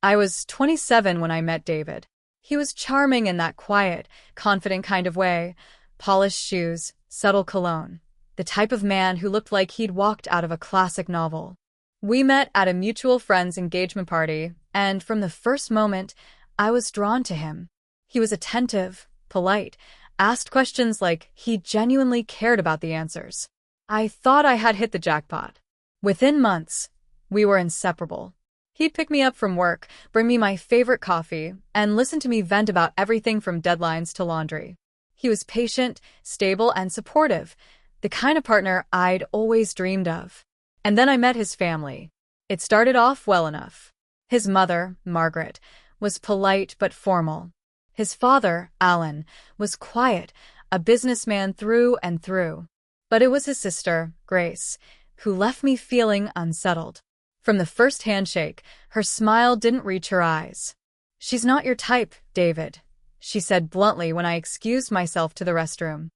I was 27 when I met David. He was charming in that quiet, confident kind of way. Polished shoes, subtle cologne. The type of man who looked like he'd walked out of a classic novel. We met at a mutual friend's engagement party, and from the first moment, I was drawn to him. He was attentive, polite, asked questions like he genuinely cared about the answers. I thought I had hit the jackpot. Within months, we were inseparable. He'd pick me up from work, bring me my favorite coffee, and listen to me vent about everything from deadlines to laundry. He was patient, stable, and supportive, the kind of partner I'd always dreamed of. And then I met his family. It started off well enough. His mother, Margaret, was polite but formal. His father, Alan, was quiet, a businessman through and through. But it was his sister, Grace, who left me feeling unsettled. From the first handshake, her smile didn't reach her eyes. "She's not your type, David," she said bluntly when I excused myself to the restroom.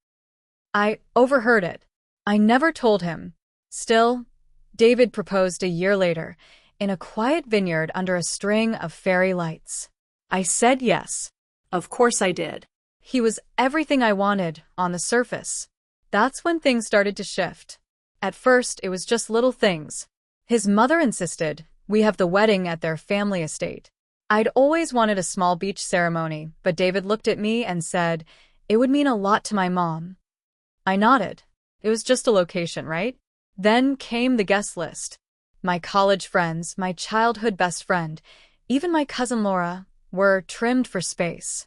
I overheard it. I never told him. Still, David proposed a year later, in a quiet vineyard under a string of fairy lights. I said yes. Of course I did. He was everything I wanted, on the surface. That's when things started to shift. At first, it was just little things. His mother insisted we have the wedding at their family estate. I'd always wanted a small beach ceremony, but David looked at me and said it would mean a lot to my mom. I nodded. It was just a location, right? Then came the guest list. My college friends, my childhood best friend, even my cousin Laura, were trimmed for space.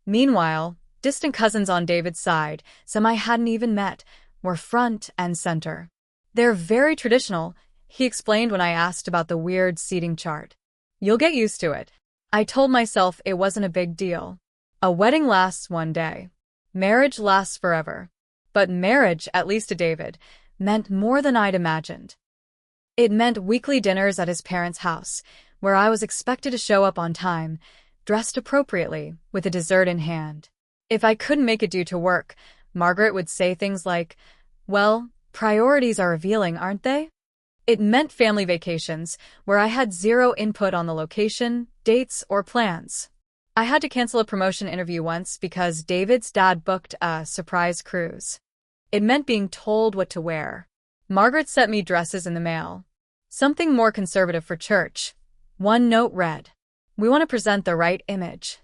Meanwhile, distant cousins on David's side, some I hadn't even met, were front and center. "They're very traditional," he explained when I asked about the weird seating chart. "You'll get used to it." I told myself it wasn't a big deal. A wedding lasts one day. Marriage lasts forever. But marriage, at least to David, meant more than I'd imagined. It meant weekly dinners at his parents' house, where I was expected to show up on time, dressed appropriately, with a dessert in hand. If I couldn't make it due to work, Margaret would say things like, "Well, priorities are revealing, aren't they?" It meant family vacations, where I had zero input on the location, dates, or plans. I had to cancel a promotion interview once because David's dad booked a surprise cruise. It meant being told what to wear. Margaret sent me dresses in the mail. Something more conservative for church. One note read, "We want to present the right image."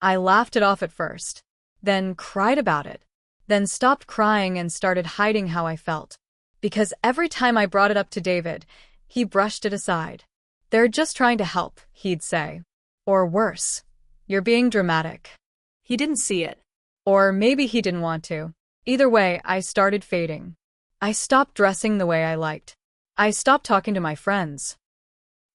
I laughed it off at first, then cried about it, then stopped crying and started hiding how I felt. Because every time I brought it up to David, he brushed it aside. "They're just trying to help," he'd say. Or worse, "You're being dramatic." He didn't see it. Or maybe he didn't want to. Either way, I started fading. I stopped dressing the way I liked. I stopped talking to my friends.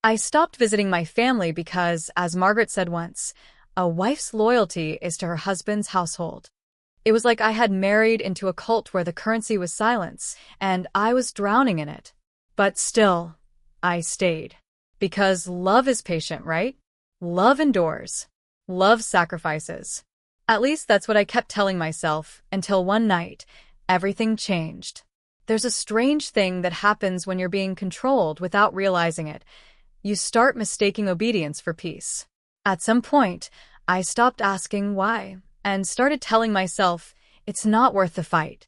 I stopped visiting my family because, as Margaret said once, a wife's loyalty is to her husband's household. It was like I had married into a cult where the currency was silence, and I was drowning in it. But still, I stayed. Because love is patient, right? Love endures. Love sacrifices. At least that's what I kept telling myself, until one night, everything changed. There's a strange thing that happens when you're being controlled without realizing it. You start mistaking obedience for peace. At some point, I stopped asking why, and started telling myself, it's not worth the fight.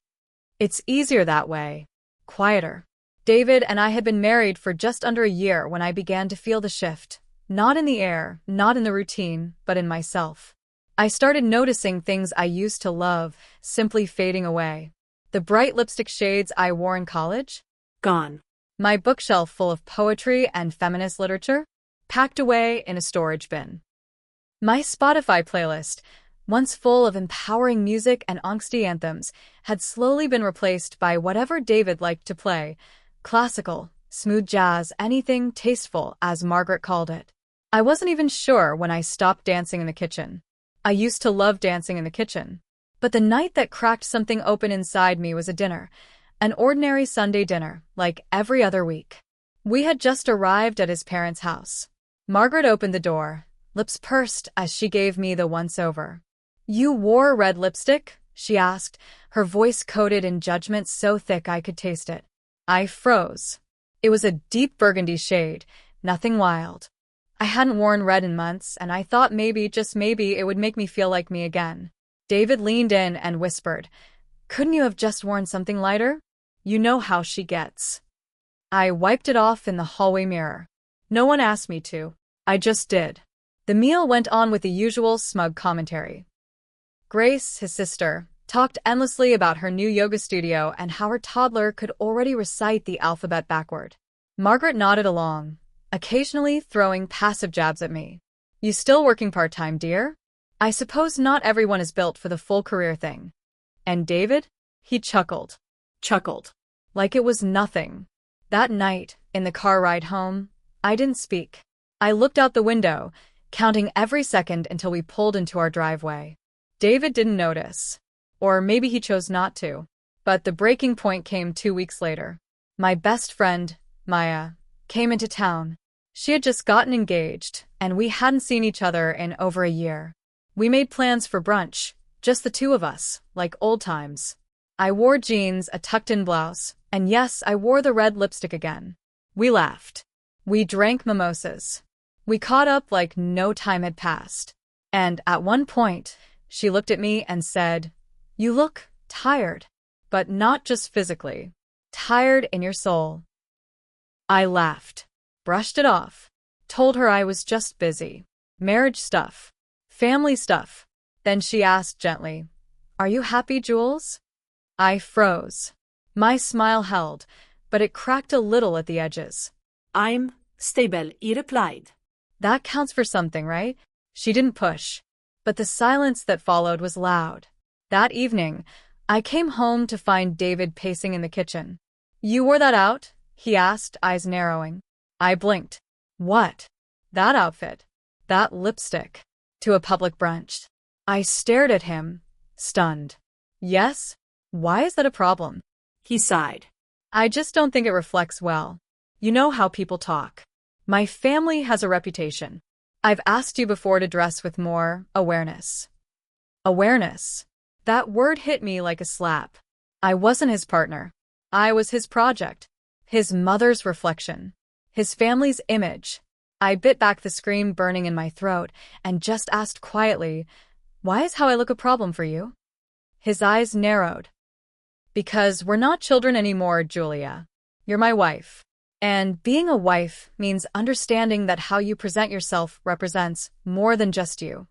It's easier that way. Quieter. David and I had been married for just under a year when I began to feel the shift. Not in the air, not in the routine, but in myself. I started noticing things I used to love, simply fading away. The bright lipstick shades I wore in college? Gone. My bookshelf full of poetry and feminist literature? Packed away in a storage bin. My Spotify playlist, once full of empowering music and angsty anthems, had slowly been replaced by whatever David liked to play. Classical, smooth jazz, anything tasteful, as Margaret called it. I wasn't even sure when I stopped dancing in the kitchen. I used to love dancing in the kitchen. But the night that cracked something open inside me was a dinner. An ordinary Sunday dinner, like every other week. We had just arrived at his parents' house. Margaret opened the door, lips pursed as she gave me the once-over. "You wore red lipstick?" she asked, her voice coated in judgment so thick I could taste it. I froze. It was a deep burgundy shade, nothing wild. I hadn't worn red in months, and I thought maybe, just maybe, it would make me feel like me again. David leaned in and whispered, "Couldn't you have just worn something lighter? You know how she gets." I wiped it off in the hallway mirror. No one asked me to. I just did. The meal went on with the usual smug commentary. Grace, his sister, talked endlessly about her new yoga studio and how her toddler could already recite the alphabet backward. Margaret nodded along, occasionally throwing passive jabs at me. "You still working part-time, dear? I suppose not everyone is built for the full career thing." And David? He chuckled. Like it was nothing. That night, in the car ride home, I didn't speak. I looked out the window, counting every second until we pulled into our driveway. David didn't notice. Or maybe he chose not to. But the breaking point came 2 weeks later. My best friend, Maya, came into town. She had just gotten engaged, and we hadn't seen each other in over a year. We made plans for brunch, just the two of us, like old times. I wore jeans, a tucked-in blouse, and yes, I wore the red lipstick again. We laughed. We drank mimosas. We caught up like no time had passed. And at one point, she looked at me and said, "You look tired, but not just physically. Tired in your soul." I laughed, brushed it off, told her I was just busy. Marriage stuff. Family stuff. Then she asked gently, "Are you happy, Jules?" I froze. My smile held, but it cracked a little at the edges. "I'm stable," he replied. That counts for something, right? She didn't push, but the silence that followed was loud. That evening, I came home to find David pacing in the kitchen. "You wore that out?" he asked, eyes narrowing. I blinked. What? That outfit? That lipstick? To a public brunch? I stared at him, stunned. Yes? Why is that a problem? He sighed. I just don't think it reflects well. You know how people talk. My family has a reputation. I've asked you before to dress with more awareness. Awareness. That word hit me like a slap. I wasn't his partner. I was his project. His mother's reflection. His family's image. I bit back the scream burning in my throat and just asked quietly, "Why is how I look a problem for you?" His eyes narrowed. "Because we're not children anymore, Julia. You're my wife. And being a wife means understanding that how you present yourself represents more than just you."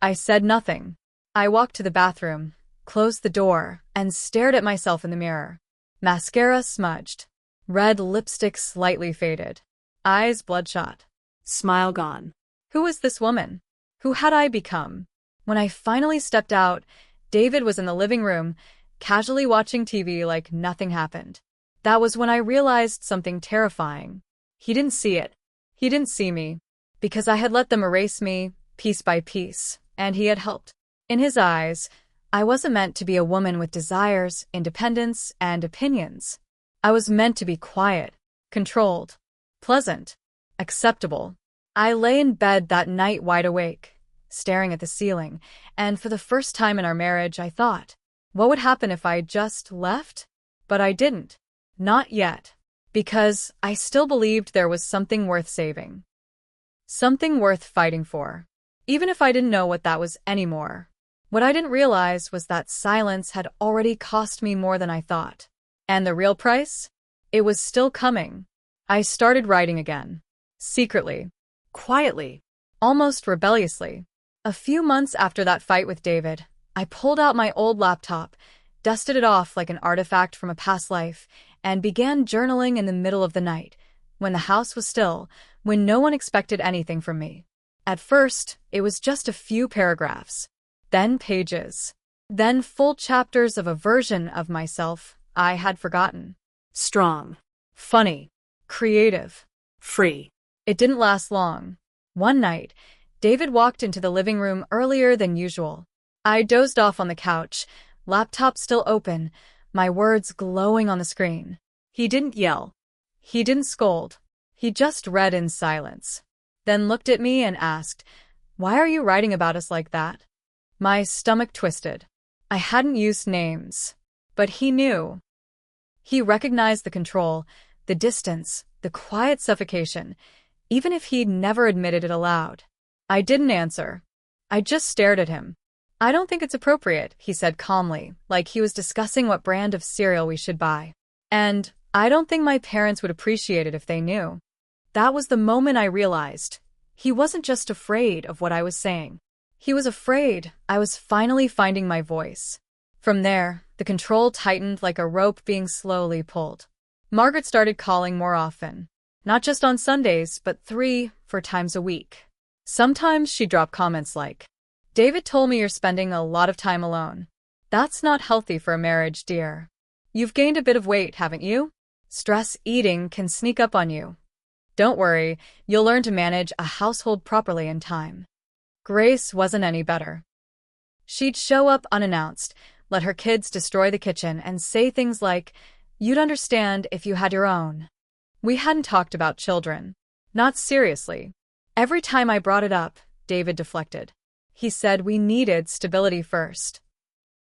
I said nothing. I walked to the bathroom, closed the door, and stared at myself in the mirror. Mascara smudged. Red lipstick slightly faded. Eyes bloodshot. Smile gone. Who was this woman? Who had I become? When I finally stepped out, David was in the living room, casually watching TV like nothing happened. That was when I realized something terrifying. He didn't see it. He didn't see me. Because I had let them erase me, piece by piece, and he had helped. In his eyes, I wasn't meant to be a woman with desires, independence, and opinions. I was meant to be quiet, controlled, pleasant, acceptable. I lay in bed that night wide awake, staring at the ceiling, and for the first time in our marriage I thought, what would happen if I just left? But I didn't. Not yet. Because I still believed there was something worth saving. Something worth fighting for. Even if I didn't know what that was anymore. What I didn't realize was that silence had already cost me more than I thought. And the real price? It was still coming. I started writing again. Secretly. Quietly. Almost rebelliously. A few months after that fight with David, I pulled out my old laptop, dusted it off like an artifact from a past life, and began journaling in the middle of the night, when the house was still, when no one expected anything from me. At first, it was just a few paragraphs. Then pages. Then full chapters of a version of myself I had forgotten. Strong. Funny. Creative. Free. It didn't last long. One night, David walked into the living room earlier than usual. I dozed off on the couch, laptop still open, my words glowing on the screen. He didn't yell. He didn't scold. He just read in silence. Then looked at me and asked, "Why are you writing about us like that?" My stomach twisted. I hadn't used names. But he knew. He recognized the control, the distance, the quiet suffocation. even if he'd never admitted it aloud. I didn't answer. I just stared at him. I don't think it's appropriate, he said calmly, like he was discussing what brand of cereal we should buy. And I don't think my parents would appreciate it if they knew. That was the moment I realized. He wasn't just afraid of what I was saying. He was afraid I was finally finding my voice. From there, the control tightened like a rope being slowly pulled. Margaret started calling more often. Not just on Sundays, but 3-4 times a week. Sometimes she'd drop comments like, "David told me you're spending a lot of time alone. That's not healthy for a marriage, dear. You've gained a bit of weight, haven't you? Stress eating can sneak up on you. Don't worry, you'll learn to manage a household properly in time." Grace wasn't any better. She'd show up unannounced, let her kids destroy the kitchen, and say things like, "You'd understand if you had your own." We hadn't talked about children. Not seriously. Every time I brought it up, David deflected. He said we needed stability first.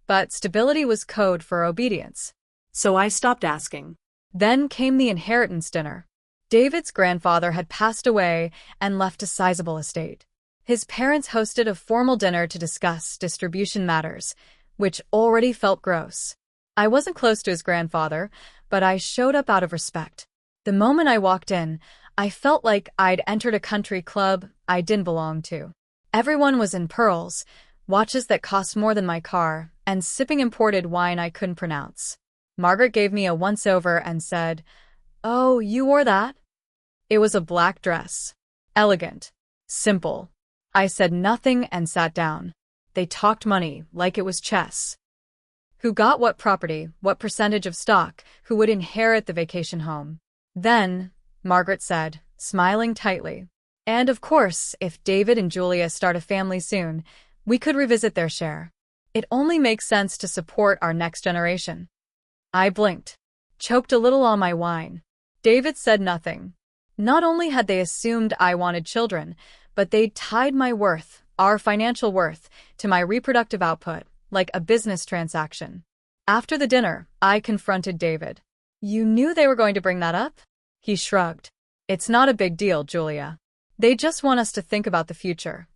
But stability was code for obedience. So I stopped asking. Then came the inheritance dinner. David's grandfather had passed away and left a sizable estate. His parents hosted a formal dinner to discuss distribution matters, which already felt gross. I wasn't close to his grandfather, but I showed up out of respect. The moment I walked in, I felt like I'd entered a country club I didn't belong to. Everyone was in pearls, watches that cost more than my car, and sipping imported wine I couldn't pronounce. Margaret gave me a once-over and said, "Oh, you wore that?" It was a black dress. Elegant. Simple. I said nothing and sat down. They talked money like it was chess. Who got what property, what percentage of stock, who would inherit the vacation home. Then, Margaret said, smiling tightly, "And of course, if David and Julia start a family soon, we could revisit their share. It only makes sense to support our next generation." I blinked, choked a little on my wine. David said nothing. Not only had they assumed I wanted children, but they'd tied my worth, our financial worth, to my reproductive output, like a business transaction. After the dinner, I confronted David. "You knew they were going to bring that up?" He shrugged. "It's not a big deal, Julia. They just want us to think about the future."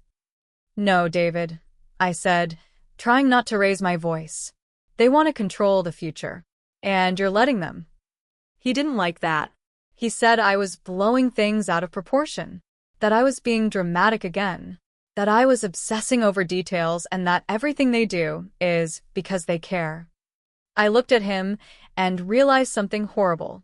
"No, David," I said, trying not to raise my voice. "They want to control the future. And you're letting them." He didn't like that. He said I was blowing things out of proportion, that I was being dramatic again, that I was obsessing over details, and that everything they do is because they care. I looked at him and realized something horrible.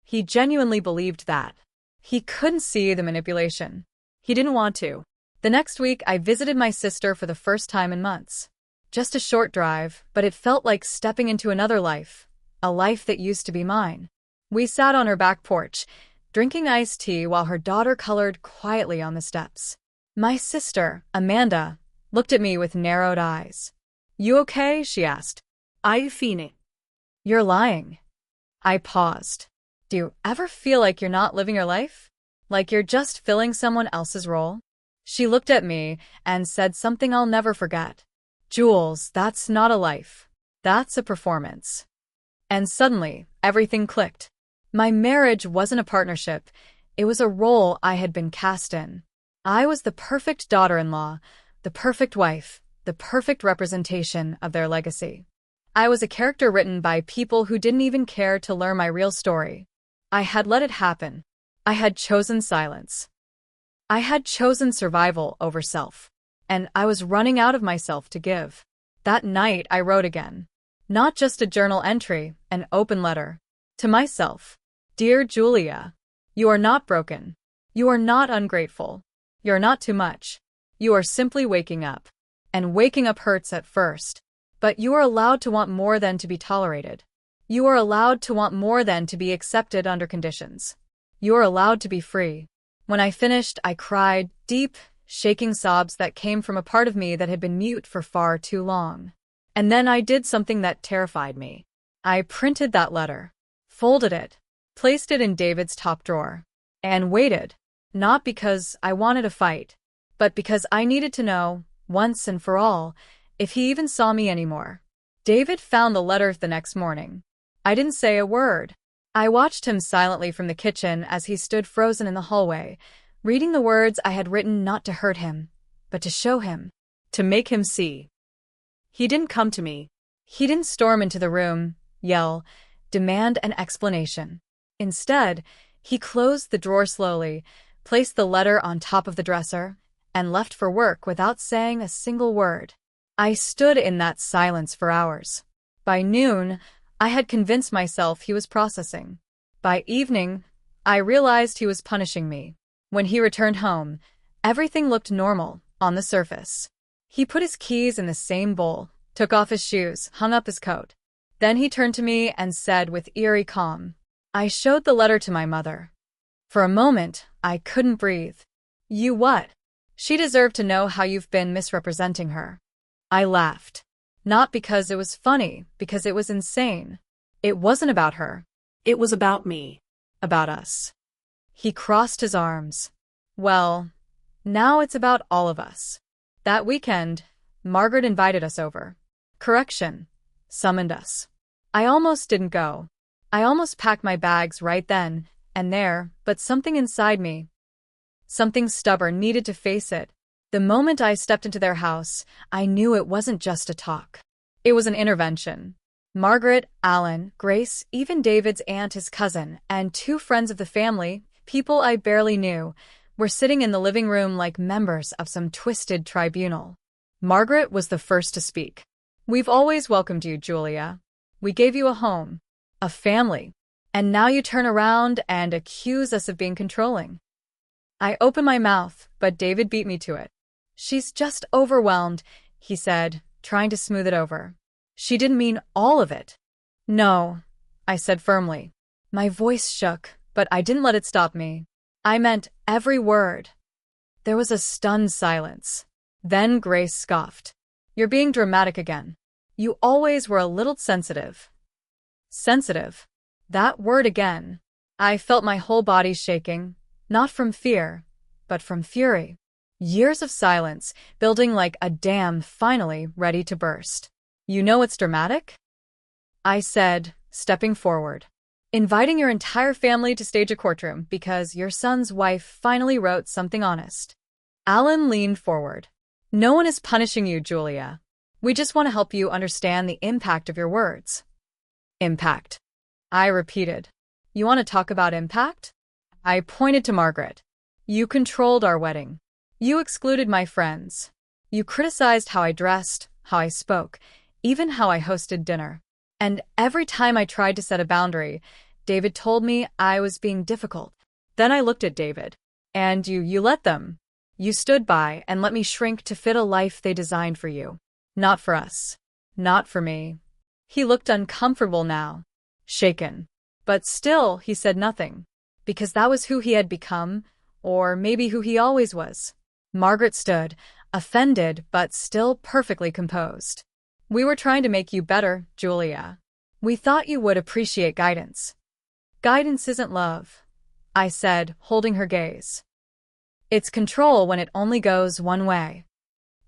He genuinely believed that. He couldn't see the manipulation. He didn't want to. The next week, I visited my sister for the first time in months. Just a short drive, but it felt like stepping into another life, a life that used to be mine. We sat on her back porch, drinking iced tea while her daughter colored quietly on the steps. My sister, Amanda, looked at me with narrowed eyes. "You okay?" she asked. "I fine." "You're lying." I paused. "Do you ever feel like you're not living your life? Like you're just filling someone else's role?" She looked at me and said something I'll never forget. "Jules, that's not a life. That's a performance." And suddenly, everything clicked. My marriage wasn't a partnership. It was a role I had been cast in. I was the perfect daughter-in-law, the perfect wife, the perfect representation of their legacy. I was a character written by people who didn't even care to learn my real story. I had let it happen. I had chosen silence. I had chosen survival over self. And I was running out of myself to give. That night, I wrote again. Not just a journal entry, an open letter. To myself. "Dear Julia, you are not broken. You are not ungrateful. You're not too much. You are simply waking up. And waking up hurts at first. But you are allowed to want more than to be tolerated. You are allowed to want more than to be accepted under conditions. You are allowed to be free." When I finished, I cried, deep, shaking sobs that came from a part of me that had been mute for far too long. And then I did something that terrified me. I printed that letter, folded it, placed it in David's top drawer, and waited. Not because I wanted a fight, but because I needed to know, once and for all, if he even saw me anymore. David found the letter the next morning. I didn't say a word. I watched him silently from the kitchen as he stood frozen in the hallway, reading the words I had written not to hurt him, but to show him, To make him see. He didn't come to me. He didn't storm into the room, yell, demand an explanation. Instead, he closed the drawer slowly, placed the letter on top of the dresser, and left for work without saying a single word. I stood in that silence for hours. By noon, I had convinced myself he was processing. By evening, I realized he was punishing me. When he returned home, everything looked normal on the surface. He put his keys in the same bowl, took off his shoes, hung up his coat. Then he turned to me and said with eerie calm, I showed the letter to my mother. For a moment, I couldn't breathe. You what? She deserved to know how you've been misrepresenting her. I laughed. Not because it was funny, because it was insane. It wasn't about her. It was about me. About us. He crossed his arms. Well, now it's about all of us. That weekend, Margaret invited us over. Correction. Summoned us. I almost didn't go. I almost packed my bags right then and there, but something inside me, something stubborn, needed to face it. The moment I stepped into their house, I knew it wasn't just a talk. It was an intervention. Margaret, Alan, Grace, even David's aunt, his cousin, and 2 friends of the family, people I barely knew, were sitting in the living room like members of some twisted tribunal. Margaret was the first to speak. We've always welcomed you, Julia. We gave you a home, a family, and now you turn around and accuse us of being controlling. I opened my mouth, but David beat me to it. She's just overwhelmed, he said, trying to smooth it over. She didn't mean all of it. No, I said firmly. My voice shook, but I didn't let it stop me. I meant every word. There was a stunned silence. Then Grace scoffed. You're being dramatic again. You always were a little sensitive. Sensitive. That word again. I felt my whole body shaking, not from fear, but from fury. Years of silence, building like a dam finally ready to burst. You know it's dramatic? I said, stepping forward. Inviting your entire family to stage a courtroom because your son's wife finally wrote something honest. Alan leaned forward. No one is punishing you, Julia. We just want to help you understand the impact of your words. Impact. I repeated. You want to talk about impact? I pointed to Margaret. You controlled our wedding. You excluded my friends. You criticized how I dressed, how I spoke, even how I hosted dinner. And every time I tried to set a boundary, David told me I was being difficult. Then I looked at David. And you let them. You stood by and let me shrink to fit a life they designed for you. Not for us. Not for me. He looked uncomfortable now. Shaken. But still, he said nothing. Because that was who he had become, or maybe who he always was. Margaret stood, offended but still perfectly composed. We were trying to make you better, Julia. We thought you would appreciate guidance. Guidance isn't love, I said, holding her gaze. It's control when it only goes one way.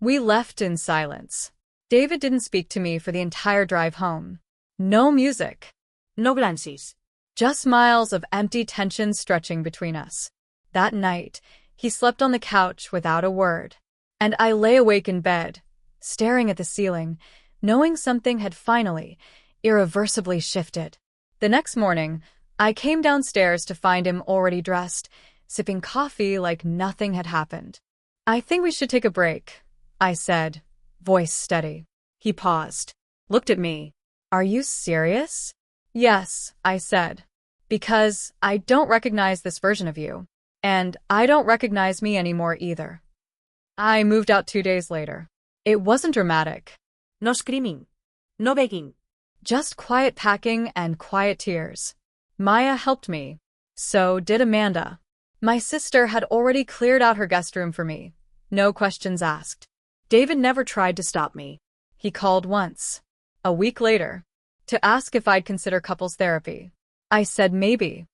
We left in silence. David didn't speak to me for the entire drive home. No music. No glances. Just miles of empty tension stretching between us. That night, he slept on the couch without a word. And I lay awake in bed, staring at the ceiling, knowing something had finally, irreversibly shifted. The next morning, I came downstairs to find him already dressed, sipping coffee like nothing had happened. I think we should take a break, I said, voice steady. He paused, looked at me. Are you serious? Yes, I said. Because I don't recognize this version of you. And I don't recognize me anymore either. I moved out 2 days later. It wasn't dramatic. No screaming. No begging. Just quiet packing and quiet tears. Maya helped me. So did Amanda. My sister had already cleared out her guest room for me. No questions asked. David never tried to stop me. He called once. A week later. To ask if I'd consider couples therapy. I said maybe.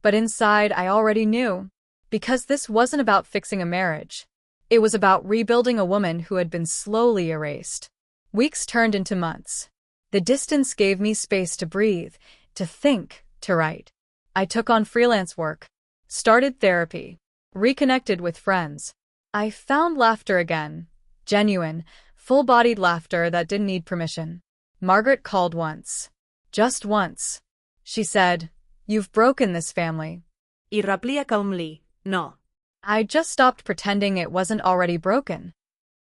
But inside I already knew. Because this wasn't about fixing a marriage. It was about rebuilding a woman who had been slowly erased. Weeks turned into months. The distance gave me space to breathe, to think, to write. I took on freelance work, started therapy, reconnected with friends. I found laughter again. Genuine, full-bodied laughter that didn't need permission. Margaret called once. Just once. She said, "You've broken this family." I replica calmly, "No." I just stopped pretending it wasn't already broken.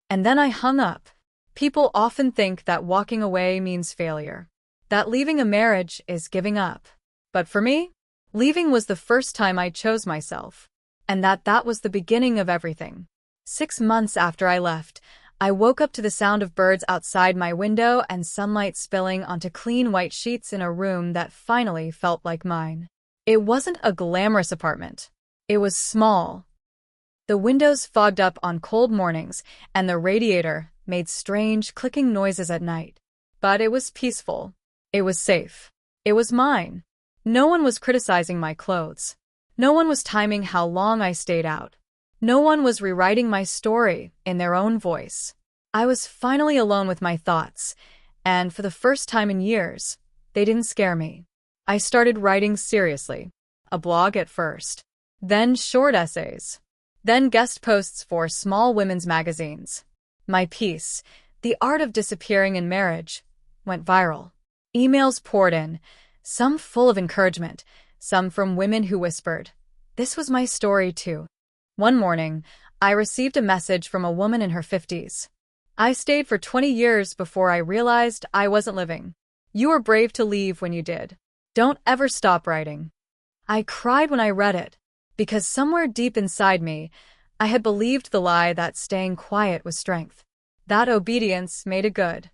And then I hung up. People often think that walking away means failure, that leaving a marriage is giving up. But for me, leaving was the first time I chose myself, and that was the beginning of everything. 6 months after I left, I woke up to the sound of birds outside my window and sunlight spilling onto clean white sheets in a room that finally felt like mine. It wasn't a glamorous apartment. It was small. The windows fogged up on cold mornings, and the radiator made strange clicking noises at night. But it was peaceful. It was safe. It was mine. No one was criticizing my clothes. No one was timing how long I stayed out. No one was rewriting my story in their own voice. I was finally alone with my thoughts, and for the first time in years, they didn't scare me. I started writing seriously. A blog at first. Then short essays. Then guest posts for small women's magazines. My piece, The Art of Disappearing in Marriage, went viral. Emails poured in, some full of encouragement, some from women who whispered, "This was my story too." One morning, I received a message from a woman in her 50s. "I stayed for 20 years before I realized I wasn't living. You were brave to leave when you did. Don't ever stop writing." I cried when I read it, because somewhere deep inside me, I had believed the lie that staying quiet was strength, that obedience made it good.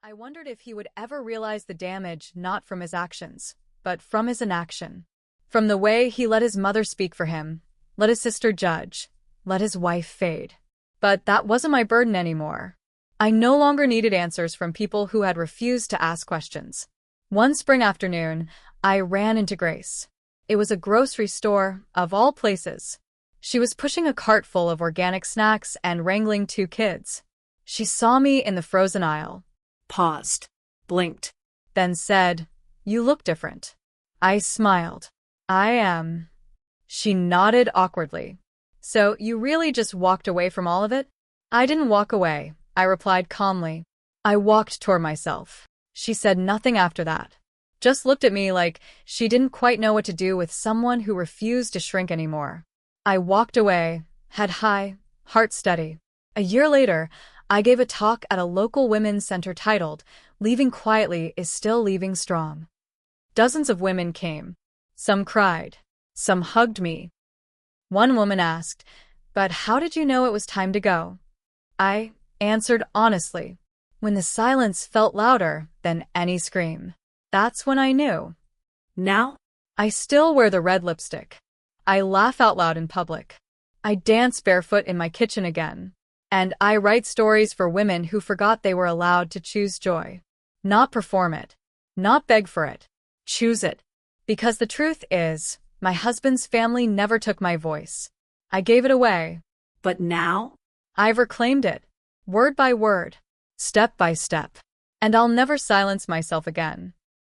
I wondered if he would ever realize the damage not from his actions, but from his inaction. From the way he let his mother speak for him, let his sister judge, let his wife fade. But that wasn't my burden anymore. I no longer needed answers from people who had refused to ask questions. One spring afternoon, I ran into Grace. It was a grocery store, of all places. She was pushing a cart full of organic snacks and wrangling 2 kids. She saw me in the frozen aisle, Paused. Blinked. then said, "You look different." I smiled. "I am." She nodded awkwardly. "So you really just walked away from all of it?" "I didn't walk away," I replied calmly. "I walked toward myself." She said nothing after that. Just looked at me like she didn't quite know what to do with someone who refused to shrink anymore. I walked away, head high, heart steady. A year later, I gave a talk at a local women's center titled, "Leaving Quietly is Still Leaving Strong." Dozens of women came. Some cried. Some hugged me. One woman asked, "But how did you know it was time to go?" I answered honestly, when the silence felt louder than any scream. That's when I knew. Now? I still wear the red lipstick. I laugh out loud in public. I dance barefoot in my kitchen again. And I write stories for women who forgot they were allowed to choose joy. Not perform it. Not beg for it. Choose it. Because the truth is, my husband's family never took my voice. I gave it away. But now? I've reclaimed it. Word by word. Step by step. And I'll never silence myself again.